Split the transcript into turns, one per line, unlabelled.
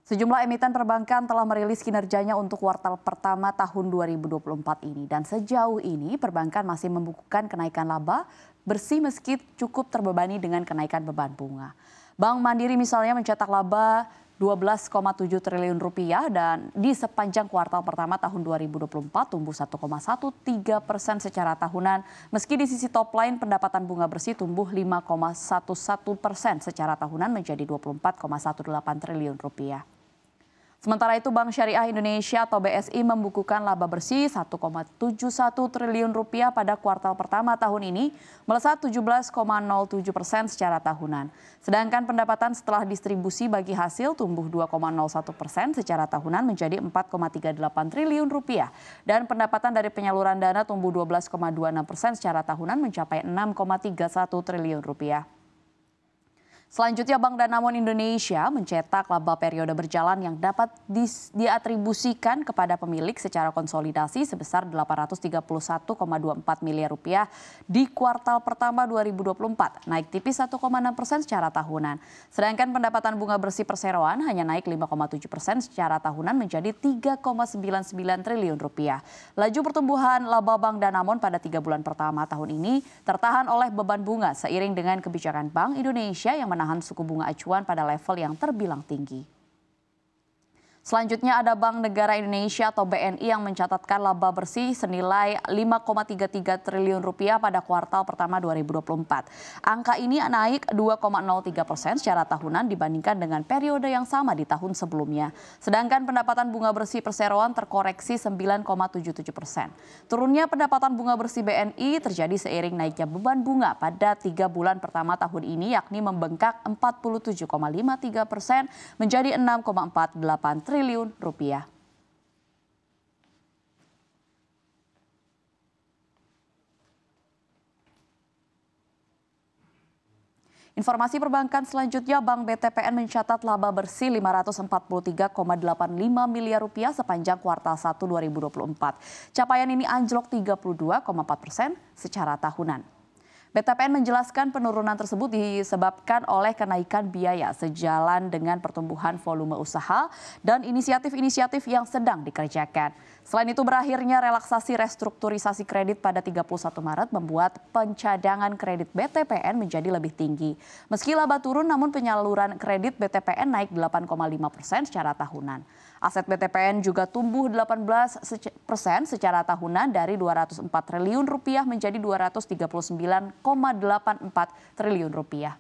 Sejumlah emiten perbankan telah merilis kinerjanya untuk kuartal pertama tahun 2024 ini. Dan sejauh ini perbankan masih membukukan kenaikan laba bersih meski cukup terbebani dengan kenaikan beban bunga. Bank Mandiri misalnya mencetak laba 12,7 triliun rupiah dan di sepanjang kuartal pertama tahun 2024 tumbuh 1,13% secara tahunan. Meski di sisi top line pendapatan bunga bersih tumbuh 5,11% secara tahunan menjadi 24,18 triliun rupiah. Sementara itu Bank Syariah Indonesia atau BSI membukukan laba bersih 1,71 triliun rupiah pada kuartal pertama tahun ini, melesat 17,07% secara tahunan. Sedangkan pendapatan setelah distribusi bagi hasil tumbuh 2,01% secara tahunan menjadi 4,38 triliun rupiah. Dan pendapatan dari penyaluran dana tumbuh 12,26% secara tahunan mencapai 6,31 triliun rupiah. Selanjutnya Bank Danamon Indonesia mencetak laba periode berjalan yang dapat diatribusikan kepada pemilik secara konsolidasi sebesar 831,24 miliar rupiah di kuartal pertama 2024, naik tipis 1,6% secara tahunan. Sedangkan pendapatan bunga bersih perseroan hanya naik 5,7% secara tahunan menjadi 3,99 triliun rupiah. Laju pertumbuhan laba Bank Danamon pada 3 bulan pertama tahun ini tertahan oleh beban bunga seiring dengan kebijakan Bank Indonesia yang menahan suku bunga acuan pada level yang terbilang tinggi. Selanjutnya ada Bank Negara Indonesia atau BNI yang mencatatkan laba bersih senilai 5,33 triliun rupiah pada kuartal pertama 2024. Angka ini naik 2,03% secara tahunan dibandingkan dengan periode yang sama di tahun sebelumnya. Sedangkan pendapatan bunga bersih perseroan terkoreksi 9,77%. Turunnya pendapatan bunga bersih BNI terjadi seiring naiknya beban bunga pada 3 bulan pertama tahun ini, yakni membengkak 47,53% menjadi 6,48 triliun rupiah. Informasi perbankan selanjutnya, Bank BTPN mencatat laba bersih 543,85 miliar rupiah sepanjang kuartal 1 2024. Capaian ini anjlok 32,4% secara tahunan. BTPN menjelaskan penurunan tersebut disebabkan oleh kenaikan biaya sejalan dengan pertumbuhan volume usaha dan inisiatif-inisiatif yang sedang dikerjakan. Selain itu berakhirnya relaksasi restrukturisasi kredit pada 31 Maret membuat pencadangan kredit BTPN menjadi lebih tinggi. Meski laba turun namun penyaluran kredit BTPN naik 8,5% secara tahunan. Aset BTPN juga tumbuh 18% secara tahunan dari 204 triliun rupiah menjadi 239,84 triliun rupiah.